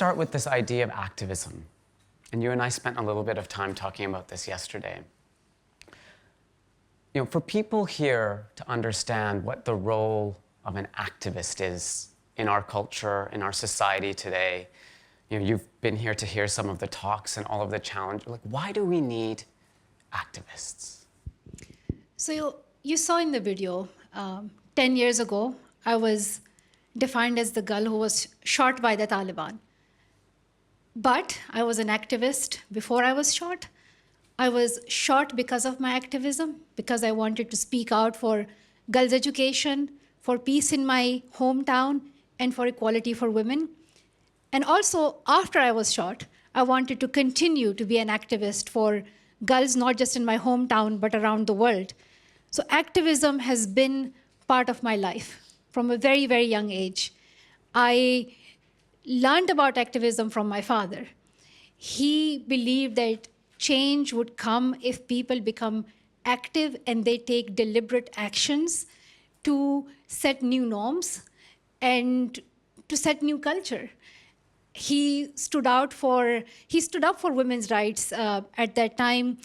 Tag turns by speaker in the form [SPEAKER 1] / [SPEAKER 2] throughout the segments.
[SPEAKER 1] start with this idea of activism. And you and I spent a little bit of time talking about this yesterday. You know, for people here to understand what the role of an activist is in our culture, in our society today, you know, you've been here to hear some of the talks and all of the challenges. Like, why do we need activists?
[SPEAKER 2] So you saw in the video, 10 years ago, I was defined as the girl who was shot by the Taliban. But I was an activist before I was shot. I was shot because of my activism, because I wanted to speak out for girls' education, for peace in my hometown, and for equality for women. And also, after I was shot, I wanted to continue to be an activist for girls, not just in my hometown, but around the world. So activism has been part of my life from a very, very young age. I learned about activism from my father. He believed that change would come if people become active and they take deliberate actions to set new norms and to set new culture. He stood up for women's rights at that time,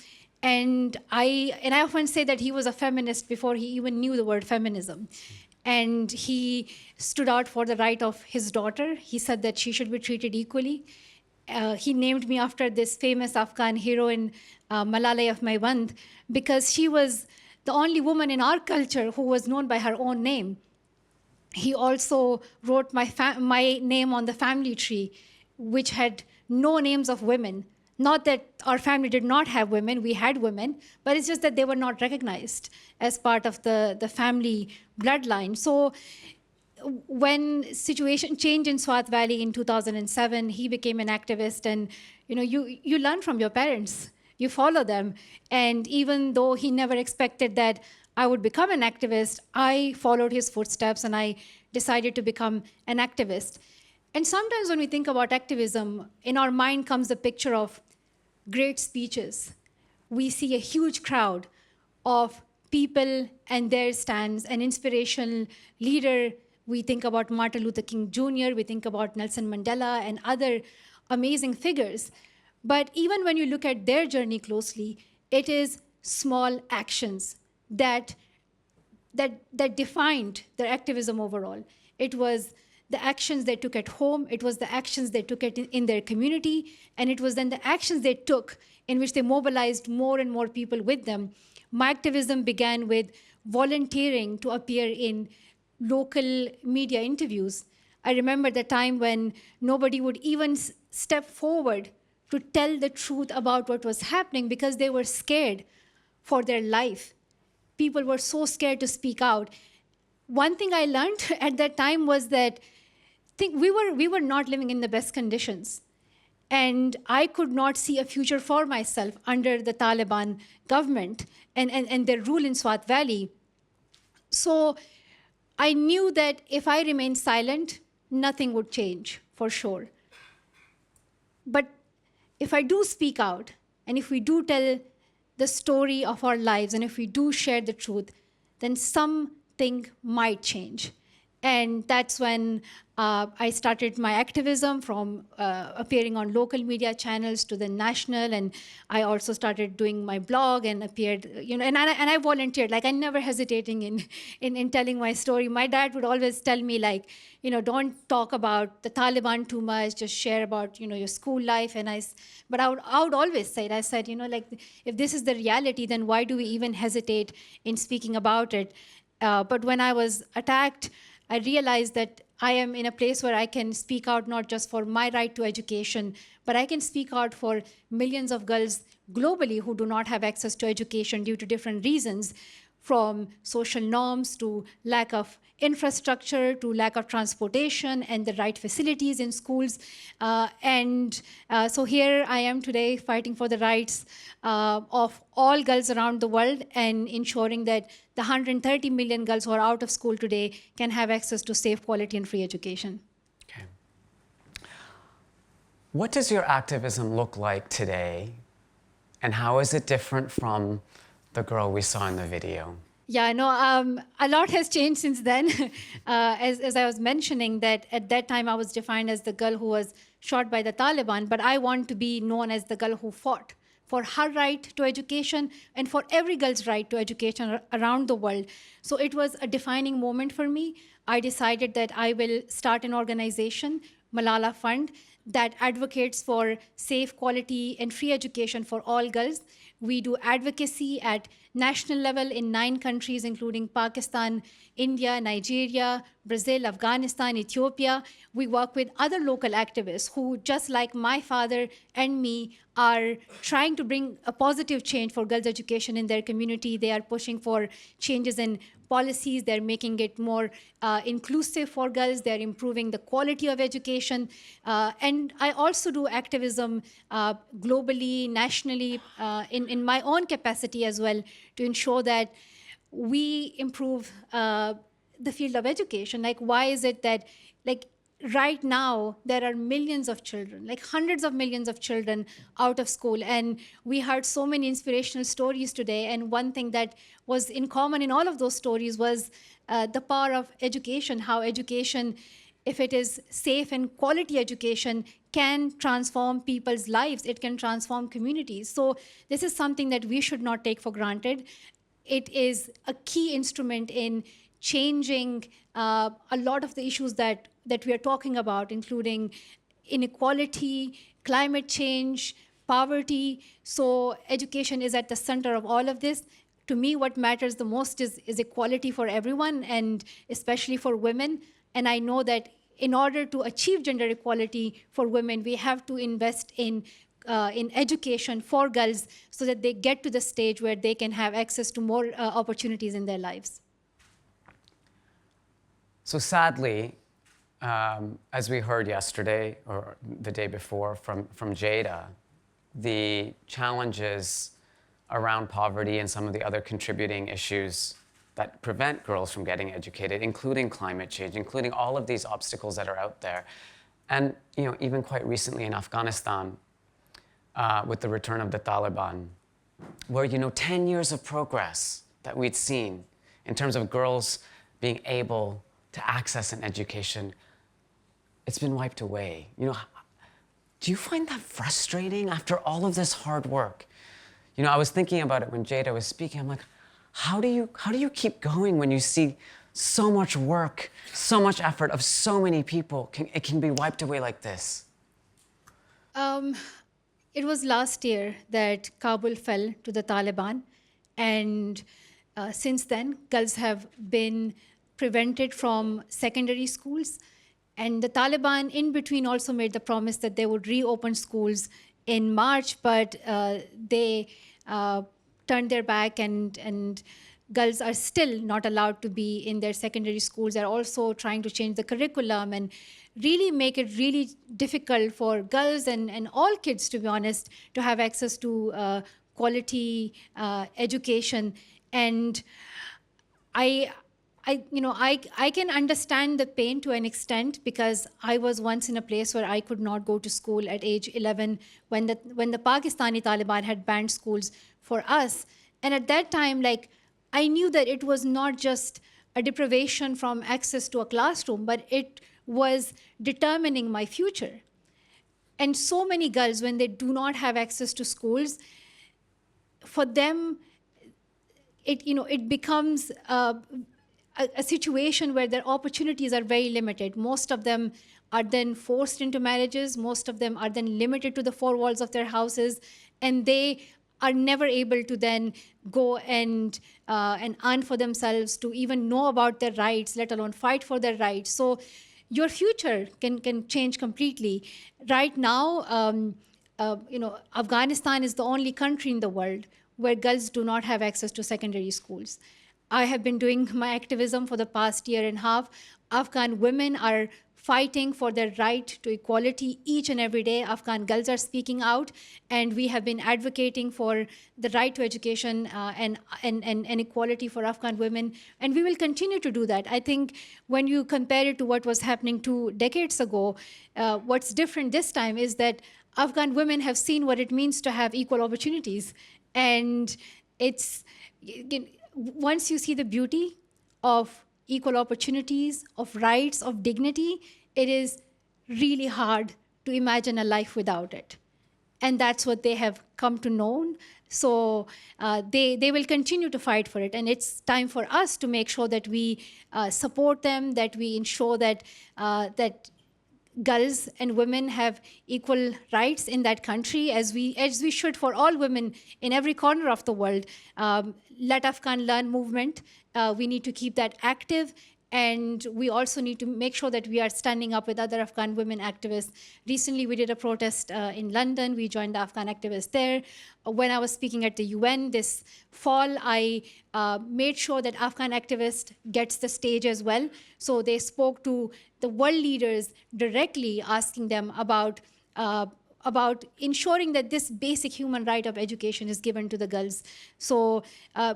[SPEAKER 2] and I often say that he was a feminist before he even knew the word feminism. And he stood out for the right of his daughter. He said that she should be treated equally. He named me after this famous Afghan heroine, Malala Yousafzai, because she was the only woman in our culture who was known by her own name. He also wrote my name on the family tree, which had no names of women. Not that our family did not have women, we had women, but it's just that they were not recognized as part of the family bloodline. So when situation changed in Swat Valley in 2007, he became an activist, and you learn from your parents, you follow them. And even though he never expected that I would become an activist, I followed his footsteps and I decided to become an activist. And sometimes when we think about activism, in our mind comes the picture of great speeches. We see a huge crowd of people and their stands, an inspirational leader. We think about Martin Luther King Jr., we think about Nelson Mandela and other amazing figures. But even when you look at their journey closely, it is small actions that defined their activism overall. It was the actions they took at home, it was the actions they took in their community, and it was then the actions they took in which they mobilized more and more people with them. My activism began with volunteering to appear in local media interviews. I remember the time when nobody would even step forward to tell the truth about what was happening because they were scared for their life. People were so scared to speak out. One thing I learned at that time was that we were not living in the best conditions. And I could not see a future for myself under the Taliban government and their rule in Swat Valley. So I knew that if I remained silent, nothing would change, for sure. But if I do speak out, and if we do tell the story of our lives, and if we do share the truth, then something might change. And that's when I started my activism, from appearing on local media channels to the national, and I also started doing my blog and appeared, and I volunteered. Like, I never hesitating in telling my story. My dad would always tell me, like, don't talk about the Taliban too much, just share about, your school life. But I would always say it. I said, like, if this is the reality, then why do we even hesitate in speaking about it? But when I was attacked, I realized that I am in a place where I can speak out not just for my right to education, but I can speak out for millions of girls globally who do not have access to education due to different reasons, from social norms to lack of infrastructure to lack of transportation and the right facilities in schools. So here I am today fighting for the rights of all girls around the world and ensuring that the 130 million girls who are out of school today can have access to safe, quality, and free education.
[SPEAKER 1] Okay. What does your activism look like today, and how is it different from the girl we saw in the video?
[SPEAKER 2] Yeah, no, a lot has changed since then. As I was mentioning, that at that time I was defined as the girl who was shot by the Taliban, but I want to be known as the girl who fought for her right to education and for every girl's right to education around the world. So it was a defining moment for me. I decided that I will start an organization, Malala Fund, that advocates for safe, quality, and free education for all girls. We do advocacy at national level in 9 countries, including Pakistan, India, Nigeria, Brazil, Afghanistan, Ethiopia. We work with other local activists who, just like my father and me, are trying to bring a positive change for girls' education in their community. They are pushing for changes in policies. They're making it more inclusive for girls. They're improving the quality of education. And I also do activism globally, nationally, in my own capacity as well, to ensure that we improve the field of education. Like, why is it that, like, right now there are millions of children, like hundreds of millions of children out of school, and we heard so many inspirational stories today, and one thing that was in common in all of those stories was the power of education, how education, if it is safe and quality education, can transform people's lives. It can transform communities. So this is something that we should not take for granted. It is a key instrument in changing a lot of the issues that we are talking about, including inequality, climate change, poverty. So education is at the center of all of this. To me, what matters the most is equality for everyone, and especially for women. And I know that in order to achieve gender equality for women, we have to invest in education for girls so that they get to the stage where they can have access to more opportunities in their lives.
[SPEAKER 1] So sadly, as we heard yesterday or the day before from Jada, the challenges around poverty and some of the other contributing issues that prevent girls from getting educated, including climate change, including all of these obstacles that are out there. And even quite recently in Afghanistan, with the return of the Taliban, where 10 years of progress that we'd seen in terms of girls being able to access an education, it's been wiped away. Do you find that frustrating after all of this hard work? I was thinking about it when Jada was speaking. I'm like, how do you keep going when you see so much work, so much effort of so many people? It can be wiped away like this.
[SPEAKER 2] It was last year that Kabul fell to the Taliban, and since then, girls have been prevented from secondary schools. And the Taliban, in between, also made the promise that they would reopen schools in March, but they turned their back, and girls are still not allowed to be in their secondary schools. They're also trying to change the curriculum and really make it really difficult for girls and all kids, to be honest, to have access to quality education. And I can understand the pain to an extent, because I was once in a place where I could not go to school at age 11 when the Pakistani Taliban had banned schools for us. And at that time, like, I knew that it was not just a deprivation from access to a classroom, but it was determining my future. And so many girls, when they do not have access to schools, for them, it becomes a situation where their opportunities are very limited. Most of them are then forced into marriages. Most of them are then limited to the 4 walls of their houses, and they are never able to then go and earn for themselves, to even know about their rights, let alone fight for their rights. So your future can change completely. Right now, Afghanistan is the only country in the world where girls do not have access to secondary schools. I have been doing my activism for the past year and a half. Afghan women are fighting for their right to equality each and every day. Afghan girls are speaking out, and we have been advocating for the right to education and equality for Afghan women, and we will continue to do that. I think when you compare it to what was happening 2 decades ago, what's different this time is that Afghan women have seen what it means to have equal opportunities, and once you see the beauty of equal opportunities, of rights, of dignity, it is really hard to imagine a life without it. And that's what they have come to know. So they will continue to fight for it. And it's time for us to make sure that we support them, that we ensure that, that girls and women have equal rights in that country, as we should for all women in every corner of the world. Let Afghan Learn movement, we need to keep that active. And we also need to make sure that we are standing up with other Afghan women activists. Recently, we did a protest in London. We joined the Afghan activists there. When I was speaking at the UN this fall, I made sure that Afghan activists gets the stage as well. So they spoke to the world leaders directly, asking them about ensuring that this basic human right of education is given to the girls. So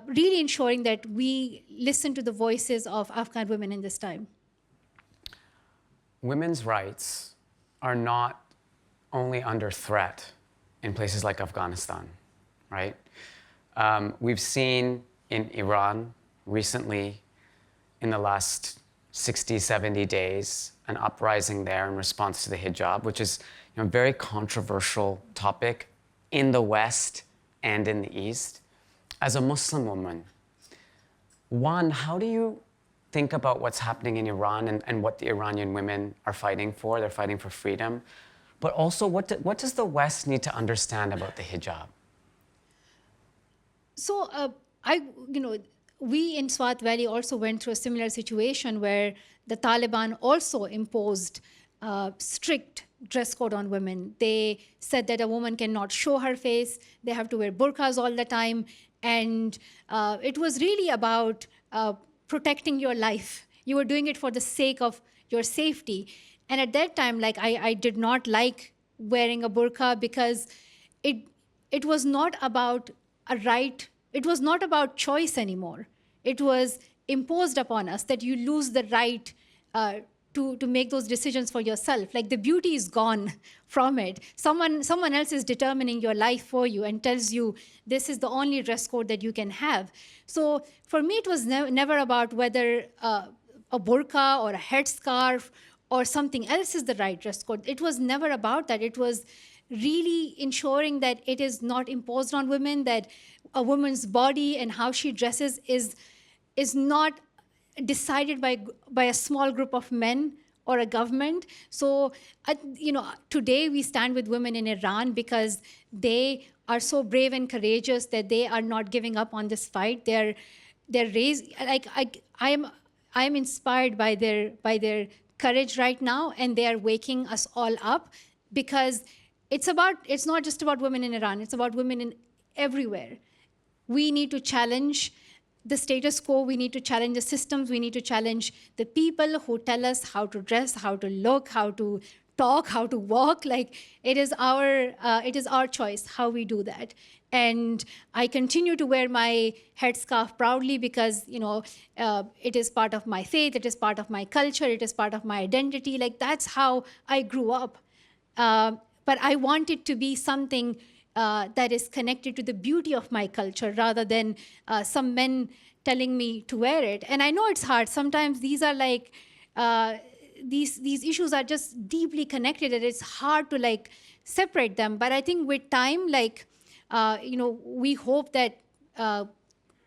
[SPEAKER 2] really ensuring that we listen to the voices of Afghan women in this time.
[SPEAKER 1] Women's rights are not only under threat in places like Afghanistan, right? We've seen in Iran recently, in the last 60, 70 days, an uprising there in response to the hijab, which is a very controversial topic in the West and in the East. As a Muslim woman, one, how do you think about what's happening in Iran and what the Iranian women are fighting for? They're fighting for freedom. But also, what does the West need to understand about the hijab?
[SPEAKER 2] So we in Swat Valley also went through a similar situation where the Taliban also imposed strict dress code on women. They said that a woman cannot show her face, they have to wear burqas all the time, and it was really about protecting your life. You were doing it for the sake of your safety. And at that time, like I did not like wearing a burqa because it was not about a right, it was not about choice anymore. It was imposed upon us that you lose the right to make those decisions for yourself. Like the beauty is gone from it. Someone else is determining your life for you and tells you this is the only dress code that you can have. So for me, it was never about whether a burqa or a headscarf or something else is the right dress code. It was never about that. It was really ensuring that it is not imposed on women, that a woman's body and how she dresses is not decided by a small group of men or a government. So, today we stand with women in Iran because they are so brave and courageous that they are not giving up on this fight. They're raised, like I am inspired by their courage right now, and they are waking us all up, because it's not just about women in Iran, it's about women in everywhere. We need to challenge the status quo, we need to challenge the systems, we need to challenge the people who tell us how to dress, how to look, how to talk, how to walk. Like it is our choice how we do that. And I continue to wear my headscarf proudly because it is part of my faith, it is part of my culture, it is part of my identity. Like that's how I grew up. But I want it to be something that is connected to the beauty of my culture rather than some men telling me to wear it. And I know it's hard. Sometimes these are like, these issues are just deeply connected and it's hard to like separate them. But I think with time, we hope that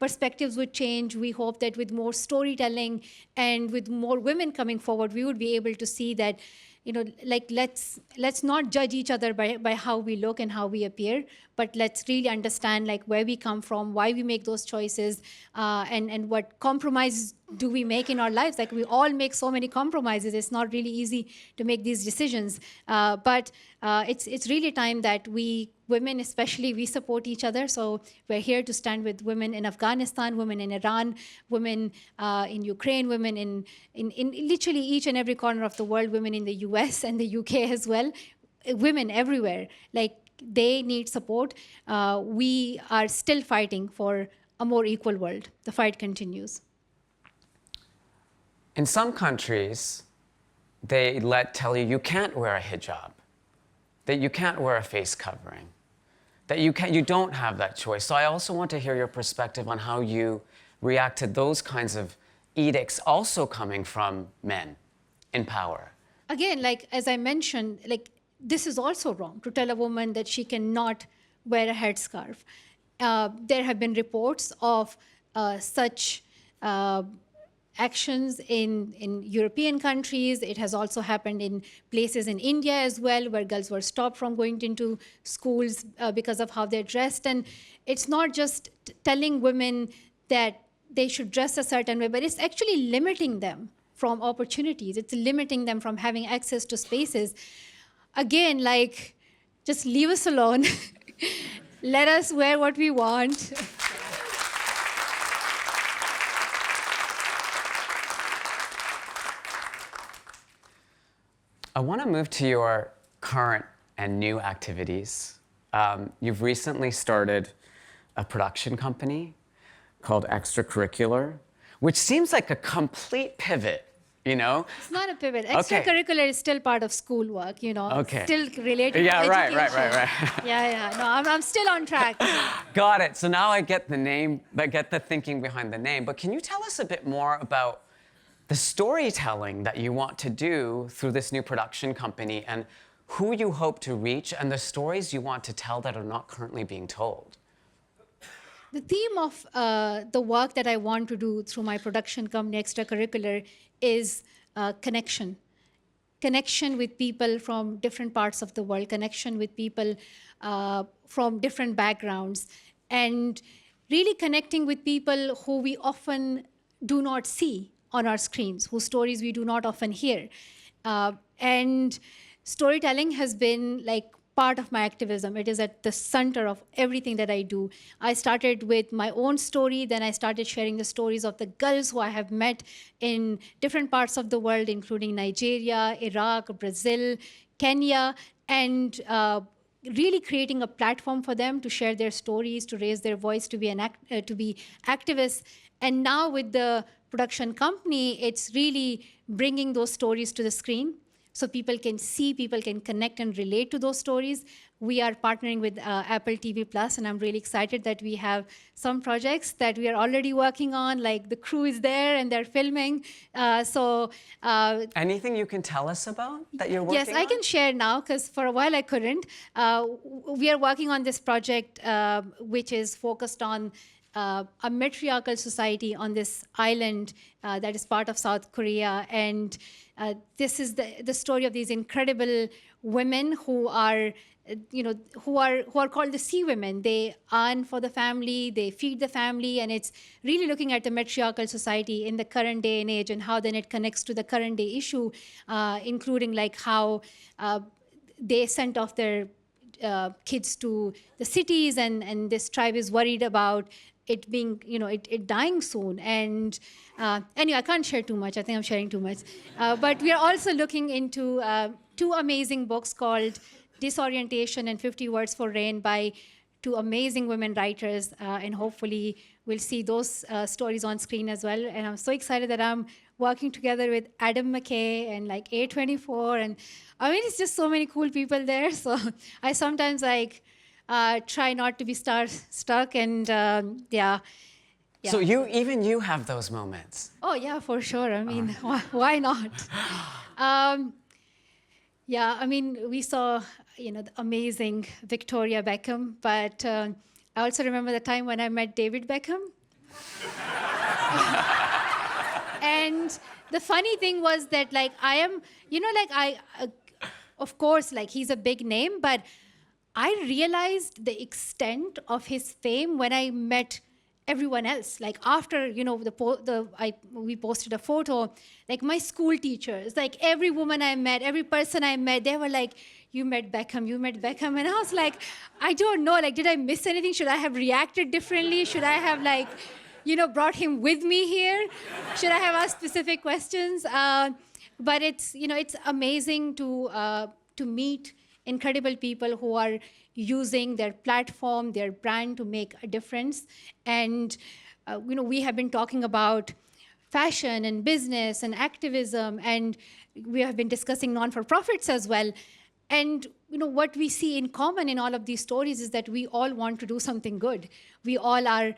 [SPEAKER 2] perspectives would change. We hope that with more storytelling and with more women coming forward, we would be able to see that let's not judge each other by how we look and how we appear, but let's really understand like where we come from, why we make those choices, and what compromises do we make in our lives. Like we all make so many compromises. It's not really easy to make these decisions, but it's really time that women especially, we support each other. So we're here to stand with women in Afghanistan, women in Iran, women in Ukraine, women in literally each and every corner of the world, women in the US and the UK as well, women everywhere. Like they need support. We are still fighting for a more equal world. The fight continues.
[SPEAKER 1] In some countries, they tell you can't wear a hijab, that you can't wear a face covering, that you don't have that choice. So I also want to hear your perspective on how you react to those kinds of edicts also coming from men in power.
[SPEAKER 2] Again, like as I mentioned, like this is also wrong, to tell a woman that she cannot wear a headscarf. There have been reports of such actions in European countries. It has also happened in places in India as well, where girls were stopped from going into schools because of how they're dressed. And it's not just telling women that they should dress a certain way, but it's actually limiting them from opportunities. It's limiting them from having access to spaces. Again, like, just leave us alone. Let us wear what we want.
[SPEAKER 1] I want to move to your current and new activities. You've recently started a production company called Extracurricular, which seems like a complete pivot, you know?
[SPEAKER 2] It's not a pivot. Extracurricular is still part of schoolwork, you know.
[SPEAKER 1] Okay.
[SPEAKER 2] Still related
[SPEAKER 1] Yeah,
[SPEAKER 2] to
[SPEAKER 1] right.
[SPEAKER 2] education. Yeah. No, I'm still on track.
[SPEAKER 1] Got it. So now I get the name, I get the thinking behind the name. But can you tell us a bit more about the storytelling that you want to do through this new production company, and who you hope to reach, and the stories you want to tell that are not currently being told?
[SPEAKER 2] The theme of the work that I want to do through my production company, Extracurricular, is connection. Connection with people from different parts of the world, connection with people from different backgrounds, and really connecting with people who we often do not see on our screens, whose stories we do not often hear. And storytelling has been like part of my activism. It is at the center of everything that I do. I started with my own story, then I started sharing the stories of the girls who I have met in different parts of the world, including Nigeria, Iraq, Brazil, Kenya, and really creating a platform for them to share their stories, to raise their voice, to be activists. And now with the production company, it's really bringing those stories to the screen so people can see, people can connect and relate to those stories. We are partnering with Apple TV Plus, and I'm really excited that we have some projects that we are already working on, like the crew is there and they're filming.
[SPEAKER 1] Anything you can tell us about that you're working on?
[SPEAKER 2] Yes, I can share now, because for a while I couldn't. We are working on this project, which is focused on a matriarchal society on this island that is part of South Korea. And this is the story of these incredible women who are, who are called the sea women. They earn for the family, they feed the family, and it's really looking at the matriarchal society in the current day and age, and how then it connects to the current day issue, including like how they sent off their kids to the cities, and this tribe is worried about it being, it dying soon. And anyway, I can't share too much. I think I'm sharing too much. But we are also looking into two amazing books called Disorientation and 50 Words for Rain by two amazing women writers. And hopefully we'll see those stories on screen as well. And I'm so excited that I'm working together with Adam McKay and like A24. And I mean, it's just so many cool people there. So I sometimes try not to be stuck, and yeah.
[SPEAKER 1] So you have those moments?
[SPEAKER 2] Oh yeah, for sure. I mean, why not? Yeah, I mean, we saw the amazing Victoria Beckham, but I also remember the time when I met David Beckham. And the funny thing was that I am, of course, he's a big name, but I realized the extent of his fame when I met everyone else. After, we posted a photo, my school teachers, every woman I met, every person I met, they were like, you met Beckham, you met Beckham. And I was like, I don't know, did I miss anything? Should I have reacted differently? Should I have brought him with me here? Should I have asked specific questions? But it's, it's amazing to meet incredible people who are using their platform, their brand to make a difference. And we have been talking about fashion and business and activism, and we have been discussing non-for-profits as well. And what we see in common in all of these stories is that we all want to do something good. We all are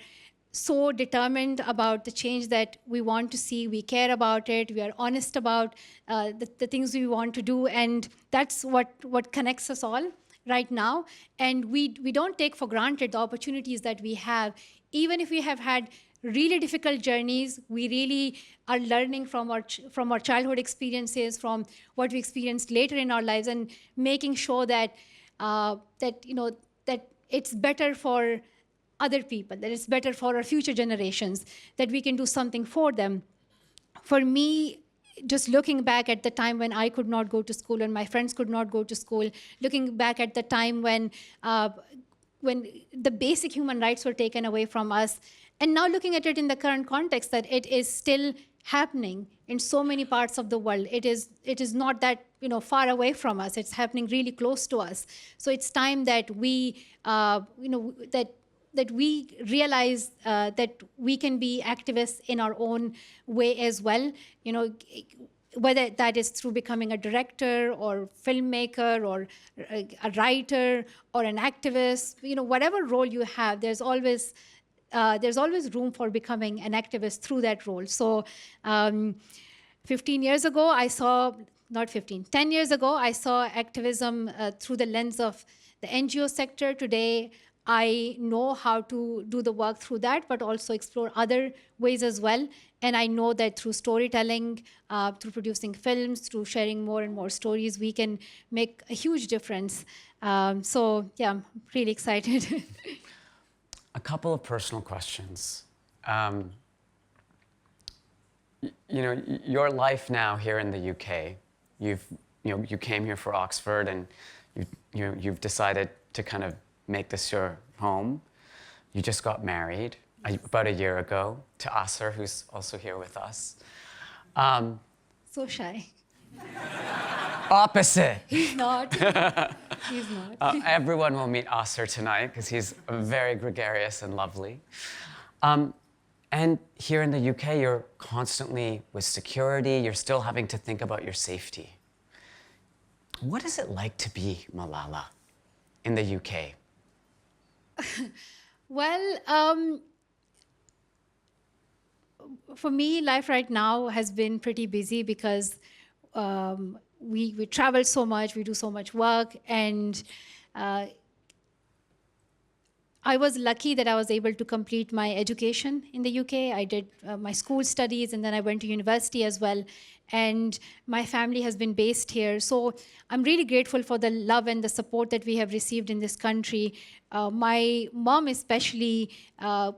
[SPEAKER 2] so determined about the change that we want to see. We care about it. We are honest about the things we want to do. And that's what connects us all right now. And we don't take for granted the opportunities that we have. Even if we have had really difficult journeys, we really are learning from our childhood experiences, from what we experienced later in our lives, and making sure that that it's better for other people, that it's better for our future generations, that we can do something for them. For me, just looking back at the time when I could not go to school and my friends could not go to school, looking back at the time when the basic human rights were taken away from us, and now looking at it in the current context, that it is still happening in so many parts of the world. It is not that far away from us. It's happening really close to us. So it's time that we that we realize that we can be activists in our own way as well. Whether that is through becoming a director or filmmaker or a writer or an activist, whatever role you have, there's always room for becoming an activist through that role. So 10 years ago, I saw activism through the lens of the NGO sector. Today, I know how to do the work through that, but also explore other ways as well. And I know that through storytelling, through producing films, through sharing more and more stories, we can make a huge difference. So yeah, I'm really excited.
[SPEAKER 1] A couple of personal questions. Your life now here in the UK, you came here for Oxford, and you've decided to kind of make this your home. You just got married about a year ago to Asr, who's also here with us.
[SPEAKER 2] So shy.
[SPEAKER 1] Opposite.
[SPEAKER 2] He's not. He's not.
[SPEAKER 1] Everyone will meet Asr tonight because he's very gregarious and lovely. And here in the UK, you're constantly with security. You're still having to think about your safety. What is it like to be Malala in the UK?
[SPEAKER 2] Well, for me, life right now has been pretty busy because we travel so much, we do so much work, and I was lucky that I was able to complete my education in the UK. I did my school studies, and then I went to university as well. And my family has been based here. So I'm really grateful for the love and the support that we have received in this country. My mom especially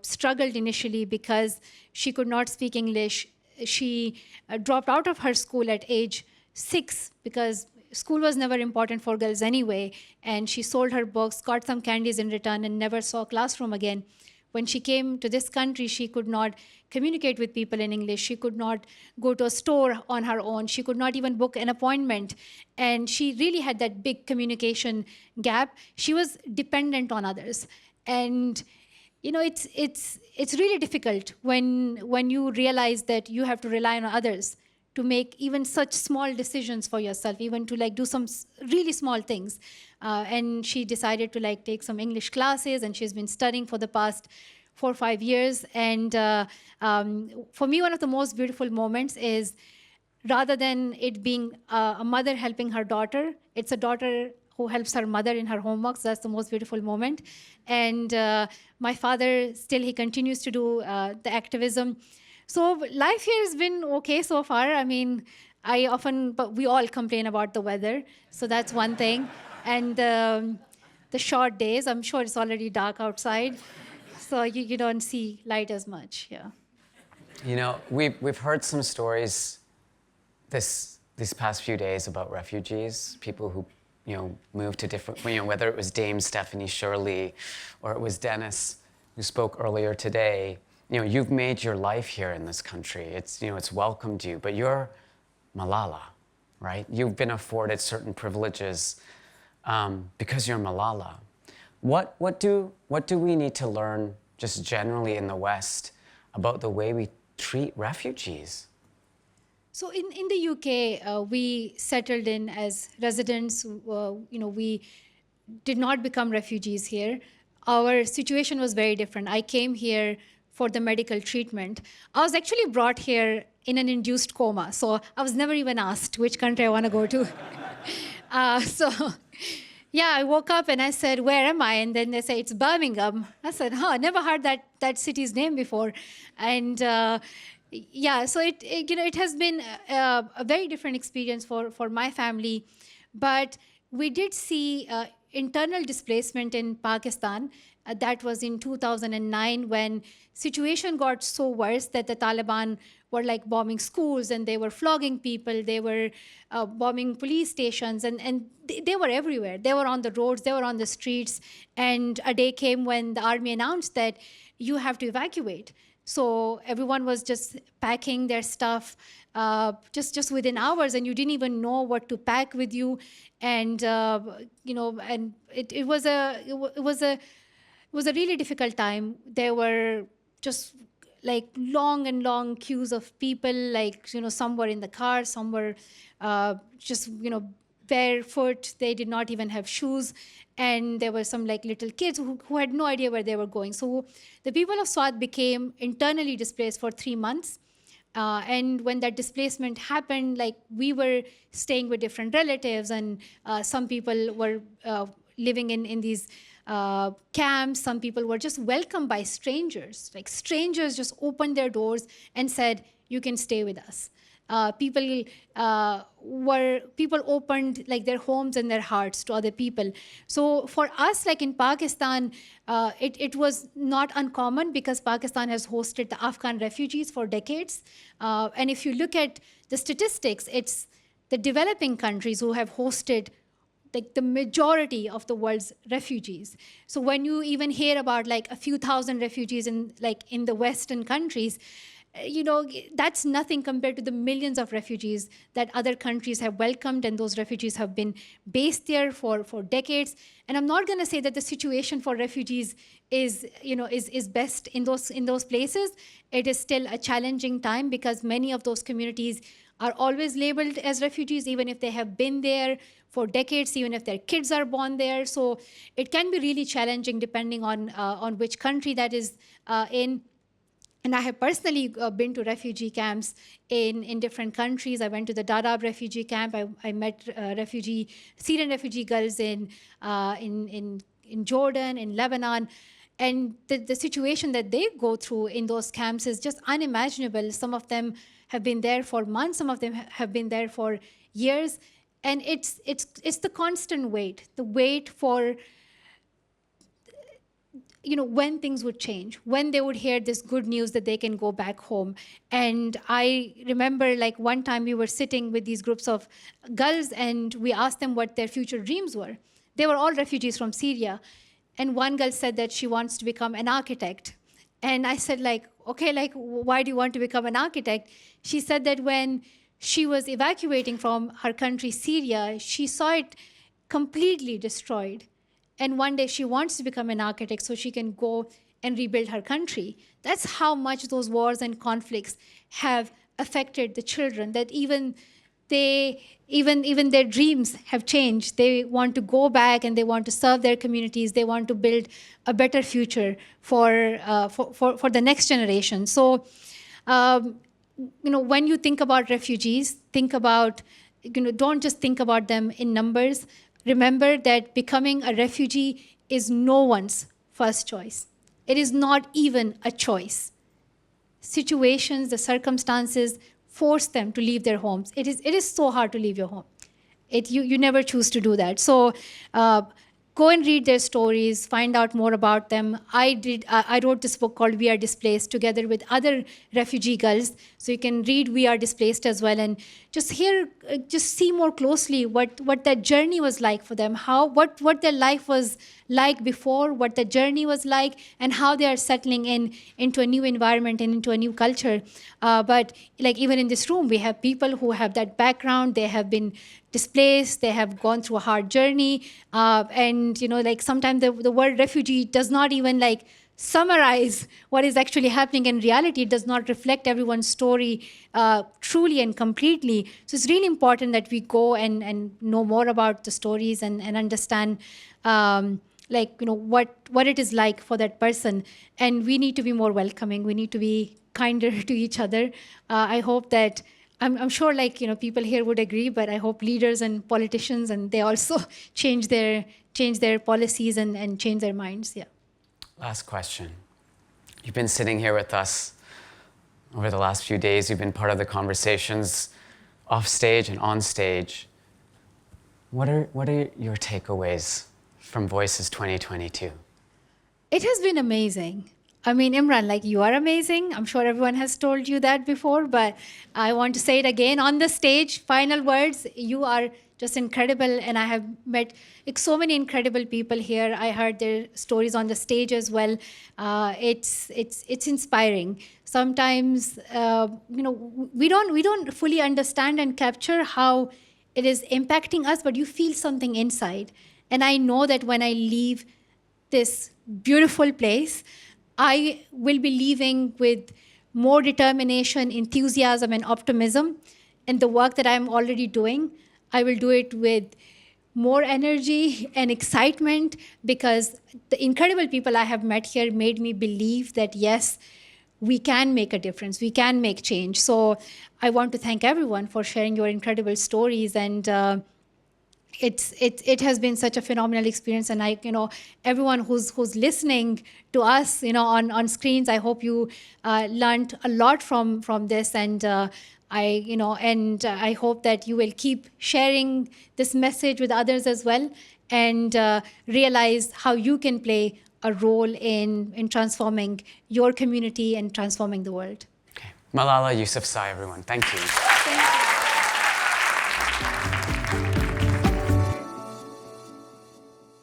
[SPEAKER 2] struggled initially because she could not speak English. She dropped out of her school at age 6 because school was never important for girls anyway, and she sold her books, got some candies in return, and never saw a classroom again. When she came to this country, she could not communicate with people in English. She could not go to a store on her own. She could not even book an appointment. And she really had that big communication gap. She was dependent on others. And it's really difficult when you realize that you have to rely on others to make even such small decisions for yourself, even to do some really small things. And she decided to take some English classes, and she's been studying for the past 4 or 5 years. And for me, one of the most beautiful moments is, rather than it being a mother helping her daughter, it's a daughter who helps her mother in her homework. So that's the most beautiful moment. And my father, still, he continues to do the activism. So life here has been okay so far. I mean, but we all complain about the weather. So that's one thing. And the short days, I'm sure it's already dark outside. So you don't see light as much, yeah.
[SPEAKER 1] We've heard some stories these past few days about refugees, people who, moved to different, whether it was Dame Stephanie Shirley or it was Dennis who spoke earlier today. You've made your life here in this country. It's welcomed you, but you're Malala, right? You've been afforded certain privileges because you're Malala. What do we need to learn just generally in the West about the way we treat refugees?
[SPEAKER 2] So in the UK, we settled in as residents. We did not become refugees here. Our situation was very different. I came here for the medical treatment. I was actually brought here in an induced coma, so I was never even asked which country I want to go to. So yeah, I woke up and I said, where am I? And then they say, it's Birmingham. I said, I never heard that city's name before. And yeah, so it has been a very different experience for my family. But we did see internal displacement in Pakistan. That was in 2009 when situation got so worse that the Taliban were like bombing schools and they were flogging people, they were bombing police stations, and they were everywhere. They were on the roads, they were on the streets, and a day came when the army announced that you have to evacuate. So everyone was just packing their stuff just within hours, and you didn't even know what to pack with you. And and it was a really difficult time. There were just like long queues of people, like, some were in the car, some were just, barefoot. They did not even have shoes. And there were some like little kids who had no idea where they were going. So the people of Swat became internally displaced for 3 months. And when that displacement happened, like, we were staying with different relatives, and some people were living in these camps. Some people were just welcomed by strangers. Like, strangers just opened their doors and said, you can stay with us. People opened like their homes and their hearts to other people. So for us, like in Pakistan, it was not uncommon because Pakistan has hosted the Afghan refugees for decades. And if you look at the statistics, it's the developing countries who have hosted like the majority of the world's refugees. So when you even hear about like a few thousand refugees in the Western countries, that's nothing compared to the millions of refugees that other countries have welcomed, and those refugees have been based there for decades. And I'm not going to say that the situation for refugees is best in those places. It is still a challenging time because many of those communities are always labeled as refugees, even if they have been there for decades, even if their kids are born there. So it can be really challenging depending on which country that is in. And I have personally been to refugee camps in different countries. I went to the Dadaab refugee camp. I met Syrian refugee girls in Jordan, in Lebanon. And the situation that they go through in those camps is just unimaginable. Some of them have been there for months. Some of them have been there for years. And it's the constant wait, the wait for when things would change, when they would hear this good news that they can go back home. And I remember like one time we were sitting with these groups of girls and we asked them what their future dreams were. They were all refugees from Syria. And one girl said that she wants to become an architect. And I said, like, okay, like, why do you want to become an architect? She said that when she was evacuating from her country, Syria, she saw it completely destroyed. And one day she wants to become an architect so she can go and rebuild her country. That's how much those wars and conflicts have affected the children, that even their dreams have changed. They want to go back and they want to serve their communities. They want to build a better future for the next generation. So, when you think about refugees, think about, don't just think about them in numbers. Remember that becoming a refugee is no one's first choice. It is not even a choice. Situations, the circumstances force them to leave their homes. It is so hard to leave your home. You never choose to do that. So go and read their stories, find out more about them. I wrote this book called We Are Displaced together with other refugee girls. So you can read We Are Displaced as well and just see more closely what that journey was like for them, what their life was like before, what the journey was like, and how they are settling into a new environment and into a new culture. But like even in this room, we have people who have that background. They have been displaced. They have gone through a hard journey. And like sometimes the word refugee does not even like summarize what is actually happening in reality. It does not reflect everyone's story truly and completely. So it's really important that we go and know more about the stories and understand like, what it is like for that person. And we need to be more welcoming. We need to be kinder to each other. I hope that, I'm sure, like, people here would agree, but I hope leaders and politicians, and they also change their policies and change their minds. Yeah.
[SPEAKER 1] Last question. You've been sitting here with us over the last few days. You've been part of the conversations off stage and on stage. What are your takeaways from Voices 2022?
[SPEAKER 2] It has been amazing. I mean, Imran, like, you are amazing. I'm sure everyone has told you that before, but I want to say it again on the stage. Final words, you are just incredible, and I have met like so many incredible people here. I heard their stories on the stage as well. It's inspiring. Sometimes, we don't fully understand and capture how it is impacting us, but you feel something inside. And I know that when I leave this beautiful place, I will be leaving with more determination, enthusiasm, and optimism. And the work that I'm already doing, I will do it with more energy and excitement, because the incredible people I have met here made me believe that, yes, we can make a difference, we can make change. So I want to thank everyone for sharing your incredible stories, and it has been such a phenomenal experience. And everyone who's listening to us, on screens, I hope you learned a lot from this. And I hope that you will keep sharing this message with others as well, and realize how you can play a role in transforming your community and transforming the world.
[SPEAKER 1] Okay. Malala Yousafzai, everyone. Thank you.
[SPEAKER 2] Thank you.